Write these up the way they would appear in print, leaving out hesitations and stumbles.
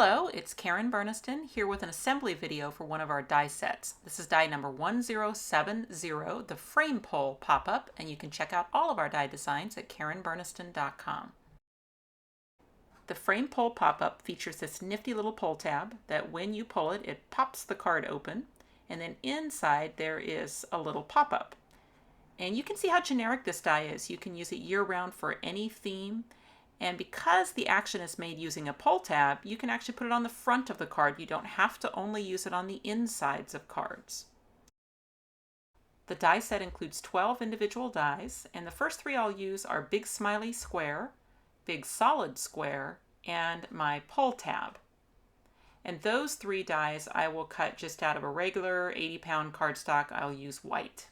Hello, it's Karen Burniston here with an assembly video for one of our die sets. This is die number 1070, the frame pole pop-up, and you can check out all of our die designs at karenburniston.com. The frame pole pop-up features this nifty little pull tab that when you pull it, it pops the card open, and then inside there is a little pop-up. And you can see how generic this die is. You can use it year-round for any theme. And because the action is made using a pull tab, you can actually put it on the front of the card. You don't have to only use it on the insides of cards. The die set includes 12 individual dies, and the first three I'll use are Big Smiley Square, Big Solid Square, and my pull tab. And those three dies I will cut just out of a regular 80-pound cardstock. I'll use white.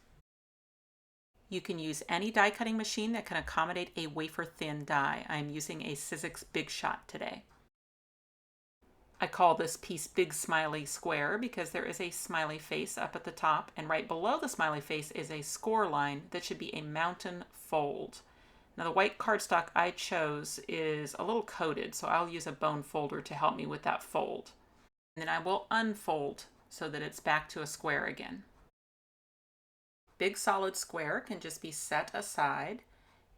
You can use any die cutting machine that can accommodate a wafer-thin die. I'm using a Sizzix Big Shot today. I call this piece Big Smiley Square because there is a smiley face up at the top, and right below the smiley face is a score line that should be a mountain fold. Now the white cardstock I chose is a little coated, so I'll use a bone folder to help me with that fold. And then I will unfold so that it's back to a square again. Big Solid Square can just be set aside,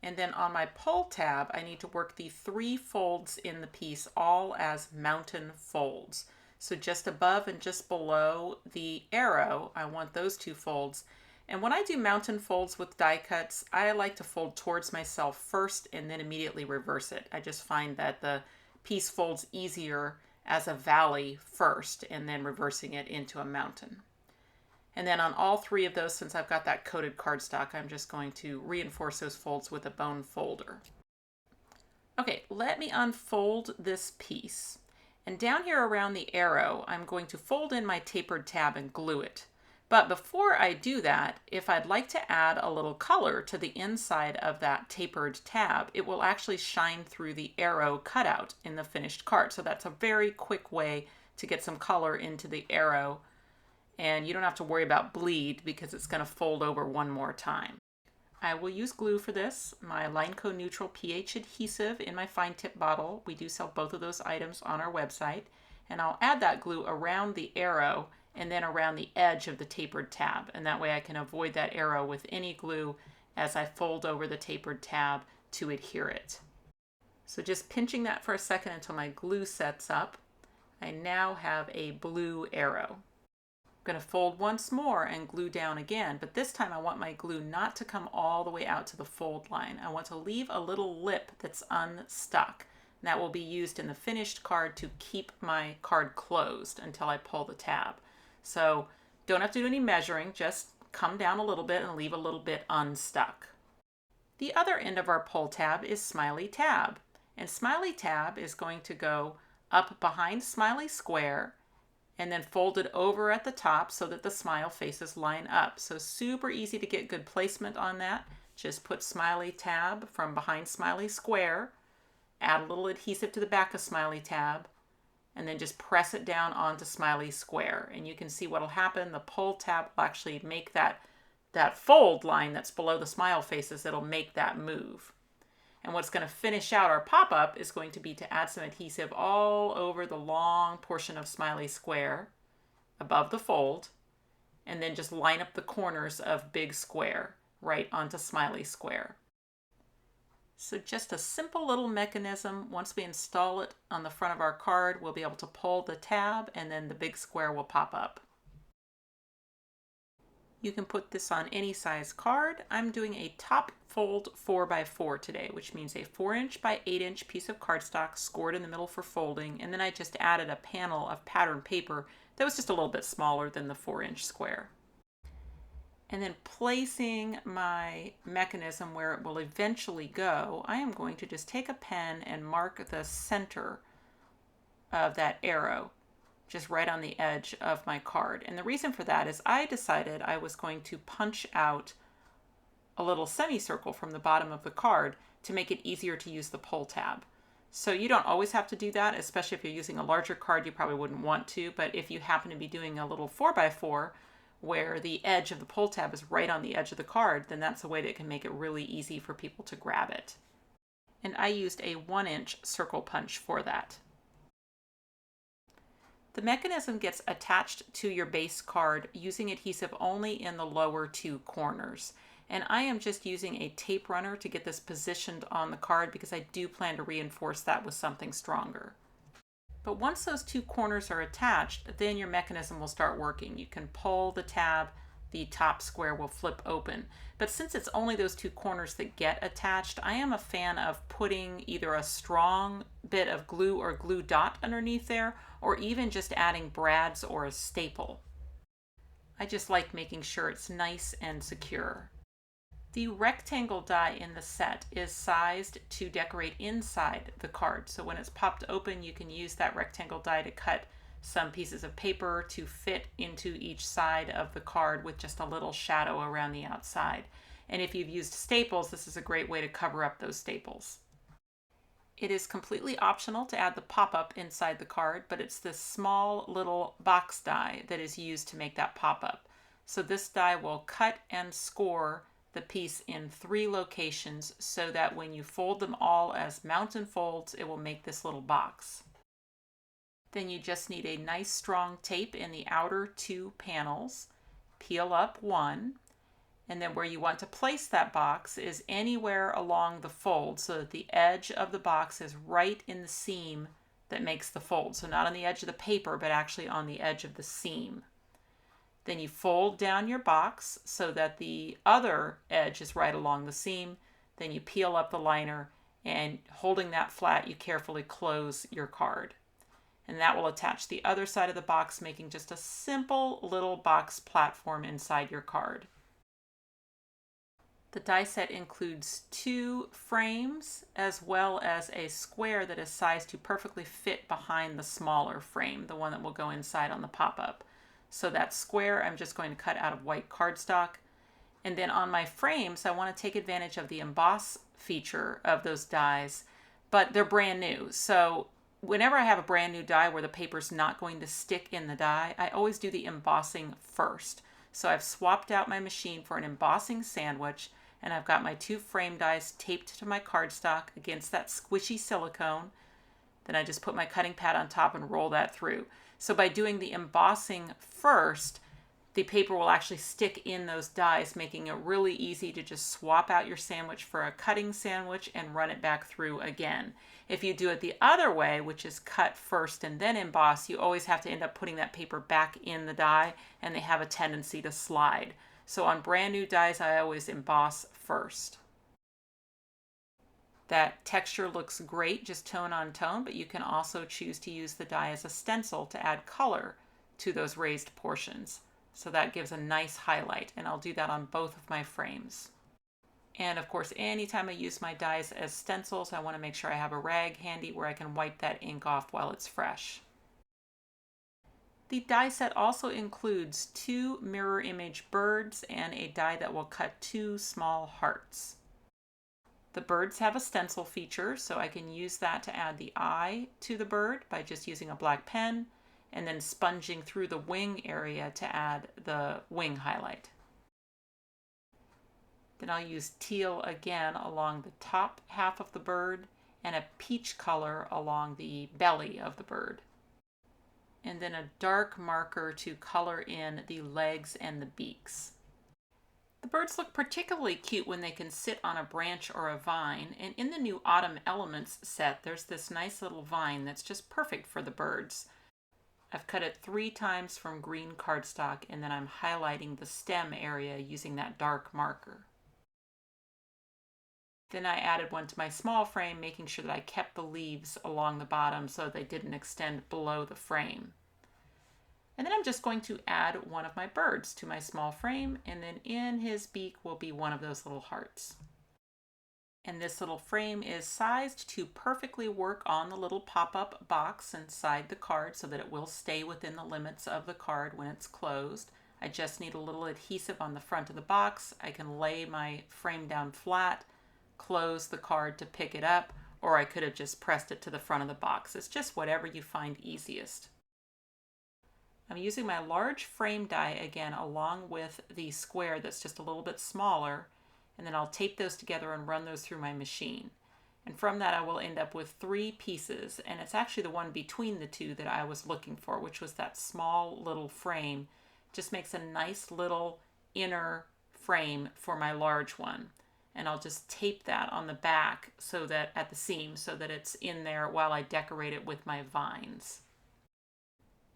and then on my pull tab I need to work the three folds in the piece all as mountain folds. So just above and just below the arrow I want those two folds, and when I do mountain folds with die cuts I like to fold towards myself first and then immediately reverse it. I just find that the piece folds easier as a valley first and then reversing it into a mountain. And then on all three of those, since I've got that coated cardstock, I'm just going to reinforce those folds with a bone folder. Okay, let me unfold this piece. And down here around the arrow, I'm going to fold in my tapered tab and glue it. But before I do that, if I'd like to add a little color to the inside of that tapered tab, it will actually shine through the arrow cutout in the finished card. So that's a very quick way to get some color into the arrow. And you don't have to worry about bleed because it's going to fold over one more time. I will use glue for this, my Lineco Neutral pH adhesive in my fine tip bottle. We do sell both of those items on our website. And I'll add that glue around the arrow and then around the edge of the tapered tab. And that way I can avoid that arrow with any glue as I fold over the tapered tab to adhere it. So just pinching that for a second until my glue sets up, I now have a blue arrow. I'm going to fold once more and glue down again, but this time I want my glue not to come all the way out to the fold line. I want to leave a little lip that's unstuck. And that will be used in the finished card to keep my card closed until I pull the tab. So don't have to do any measuring, just come down a little bit and leave a little bit unstuck. The other end of our pull tab is Smiley Tab. And Smiley Tab is going to go up behind Smiley Square and then fold it over at the top so that the smile faces line up. So super easy to get good placement on that. Just put Smiley Tab from behind Smiley Square, add a little adhesive to the back of Smiley Tab, and then just press it down onto Smiley Square. And you can see what'll happen. The pull tab will actually make that fold line that's below the smile faces, it'll make that move. And what's going to finish out our pop-up is going to be to add some adhesive all over the long portion of Smiley Square above the fold, and then just line up the corners of Big Square right onto Smiley Square. So just a simple little mechanism. Once we install it on the front of our card, we'll be able to pull the tab and then the big square will pop up. You can put this on any size card. I'm doing a top fold 4x4 today, which means a 4" by 8" piece of cardstock scored in the middle for folding, and then I just added a panel of pattern paper that was just a little bit smaller than the 4" square. And then placing my mechanism where it will eventually go, I am going to just take a pen and mark the center of that arrow, just right on the edge of my card. And the reason for that is I decided I was going to punch out a little semicircle from the bottom of the card to make it easier to use the pull tab. So you don't always have to do that, especially if you're using a larger card, you probably wouldn't want to, but if you happen to be doing a little 4x4 where the edge of the pull tab is right on the edge of the card, then that's a way that can make it really easy for people to grab it. And I used a 1" circle punch for that. The mechanism gets attached to your base card using adhesive only in the lower two corners. And I am just using a tape runner to get this positioned on the card because I do plan to reinforce that with something stronger. But once those two corners are attached, then your mechanism will start working. You can pull the tab, the top square will flip open. But since it's only those two corners that get attached, I am a fan of putting either a strong bit of glue or glue dot underneath there, or even just adding brads or a staple. I just like making sure it's nice and secure. The rectangle die in the set is sized to decorate inside the card. So when it's popped open, you can use that rectangle die to cut some pieces of paper to fit into each side of the card with just a little shadow around the outside. And if you've used staples, this is a great way to cover up those staples. It is completely optional to add the pop-up inside the card, but it's this small little box die that is used to make that pop-up. So this die will cut and score the piece in 3 locations so that when you fold them all as mountain folds, it will make this little box. Then you just need a nice strong tape in the outer 2 panels, peel up 1, and then where you want to place that box is anywhere along the fold so that the edge of the box is right in the seam that makes the fold. So not on the edge of the paper, but actually on the edge of the seam. Then you fold down your box so that the other edge is right along the seam. Then you peel up the liner, and holding that flat, you carefully close your card. And that will attach the other side of the box, making just a simple little box platform inside your card. The die set includes 2 frames as well as a square that is sized to perfectly fit behind the smaller frame, the one that will go inside on the pop-up. So that square I'm just going to cut out of white cardstock. And then on my frames, I want to take advantage of the emboss feature of those dies, but they're brand new. So whenever I have a brand new die where the paper's not going to stick in the die, I always do the embossing first. So I've swapped out my machine for an embossing sandwich, and I've got my 2 frame dies taped to my cardstock against that squishy silicone. Then I just put my cutting pad on top and roll that through. So by doing the embossing first, the paper will actually stick in those dies, making it really easy to just swap out your sandwich for a cutting sandwich and run it back through again. If you do it the other way, which is cut first and then emboss, you always have to end up putting that paper back in the die, and they have a tendency to slide. So on brand new dies, I always emboss first. That texture looks great, just tone on tone, but you can also choose to use the die as a stencil to add color to those raised portions. So that gives a nice highlight, and I'll do that on both of my frames. And of course, anytime I use my dies as stencils, I want to make sure I have a rag handy where I can wipe that ink off while it's fresh. The die set also includes 2 mirror image birds and a die that will cut 2 small hearts. The birds have a stencil feature, so I can use that to add the eye to the bird by just using a black pen and then sponging through the wing area to add the wing highlight. Then I'll use teal again along the top half of the bird and a peach color along the belly of the bird. And then a dark marker to color in the legs and the beaks. The birds look particularly cute when they can sit on a branch or a vine, and in the new Autumn Elements set, there's this nice little vine that's just perfect for the birds. I've cut it 3 times from green cardstock, and then I'm highlighting the stem area using that dark marker. Then I added one to my small frame, making sure that I kept the leaves along the bottom so they didn't extend below the frame. And then I'm just going to add one of my birds to my small frame, and then in his beak will be one of those little hearts. And this little frame is sized to perfectly work on the little pop-up box inside the card so that it will stay within the limits of the card when it's closed. I just need a little adhesive on the front of the box. I can lay my frame down flat, close the card to pick it up, or I could have just pressed it to the front of the box. It's just whatever you find easiest. I'm using my large frame die again along with the square that's just a little bit smaller, and then I'll tape those together and run those through my machine. And from that I will end up with 3 pieces, and it's actually the one between the two that I was looking for, which was that small little frame. Just makes a nice little inner frame for my large one. And I'll just tape that on the back so that at the seam so that it's in there while I decorate it with my vines.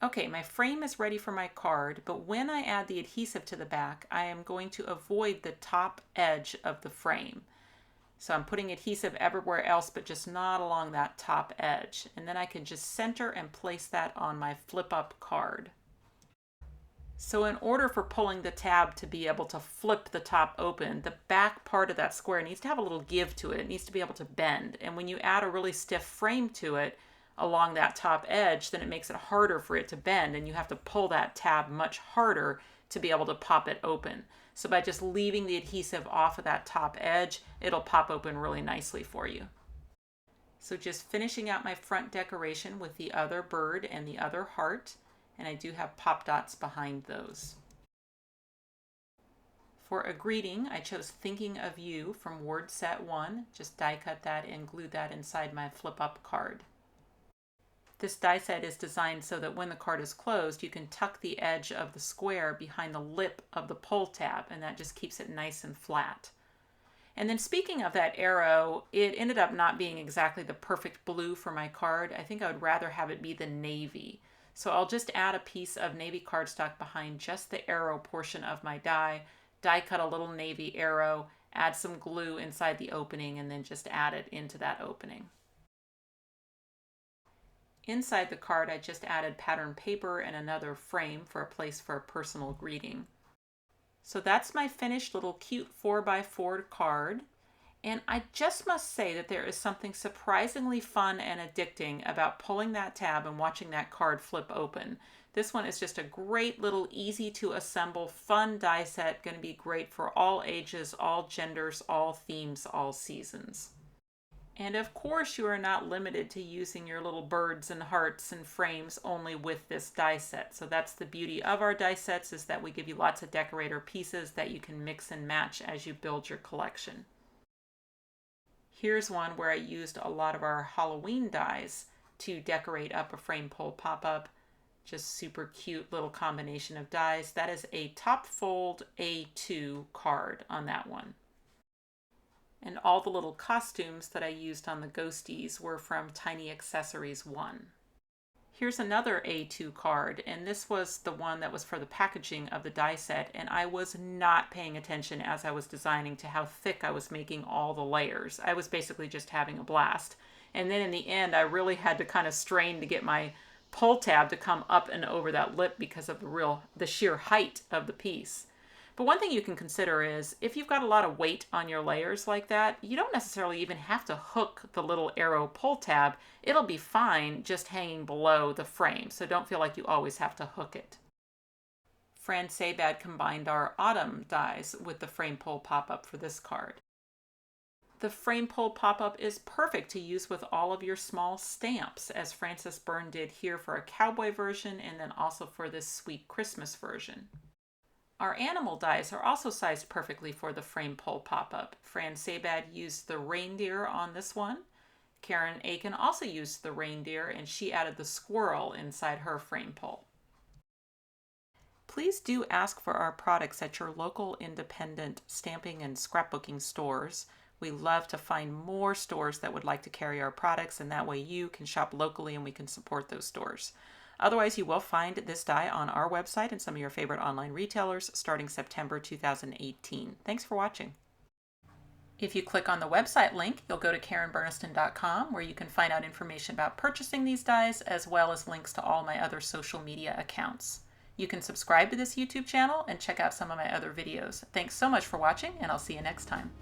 Okay, my frame is ready for my card, but when I add the adhesive to the back, I am going to avoid the top edge of the frame. So I'm putting adhesive everywhere else, but just not along that top edge. And then I can just center and place that on my flip-up card. So in order for pulling the tab to be able to flip the top open, the back part of that square needs to have a little give to it. It needs to be able to bend. And when you add a really stiff frame to it along that top edge, then it makes it harder for it to bend, and you have to pull that tab much harder to be able to pop it open. So by just leaving the adhesive off of that top edge, it'll pop open really nicely for you. So just finishing out my front decoration with the other bird and the other heart, and I do have pop dots behind those. For a greeting, I chose Thinking of You from Word Set 1. Just die cut that and glue that inside my flip up card. This die set is designed so that when the card is closed, you can tuck the edge of the square behind the lip of the pull tab, and that just keeps it nice and flat. And then speaking of that arrow, it ended up not being exactly the perfect blue for my card. I think I would rather have it be the navy. So I'll just add a piece of navy cardstock behind just the arrow portion of my die cut a little navy arrow, add some glue inside the opening, and then just add it into that opening. Inside the card, I just added pattern paper and another frame for a place for a personal greeting. So that's my finished little cute 4x4 card. And I just must say that there is something surprisingly fun and addicting about pulling that tab and watching that card flip open. This one is just a great little easy to assemble, fun die set, going to be great for all ages, all genders, all themes, all seasons. And of course you are not limited to using your little birds and hearts and frames only with this die set. So that's the beauty of our die sets, is that we give you lots of decorator pieces that you can mix and match as you build your collection. Here's one where I used a lot of our Halloween dies to decorate up a frame pull pop-up. Just super cute little combination of dies. That is a top fold A2 card on that one. And all the little costumes that I used on the ghosties were from Tiny Accessories 1. Here's another A2 card, and this was the one that was for the packaging of the die set, and I was not paying attention as I was designing to how thick I was making all the layers. I was basically just having a blast. And then in the end, I really had to kind of strain to get my pull tab to come up and over that lip because of the sheer height of the piece. But one thing you can consider is, if you've got a lot of weight on your layers like that, you don't necessarily even have to hook the little arrow pull tab. It'll be fine just hanging below the frame, so don't feel like you always have to hook it. Fran Sabad combined our autumn dies with the frame pull pop-up for this card. The frame pull pop-up is perfect to use with all of your small stamps, as Frances Byrne did here for a cowboy version and then also for this sweet Christmas version. Our animal dies are also sized perfectly for the frame pull pop-up. Fran Sabad used the reindeer on this one. Karen Aiken also used the reindeer, and she added the squirrel inside her frame pull. Please do ask for our products at your local independent stamping and scrapbooking stores. We love to find more stores that would like to carry our products, and that way you can shop locally and we can support those stores. Otherwise, you will find this die on our website and some of your favorite online retailers starting September 2018. Thanks for watching. If you click on the website link, you'll go to KarenBurniston.com, where you can find out information about purchasing these dies, as well as links to all my other social media accounts. You can subscribe to this YouTube channel and check out some of my other videos. Thanks so much for watching, and I'll see you next time.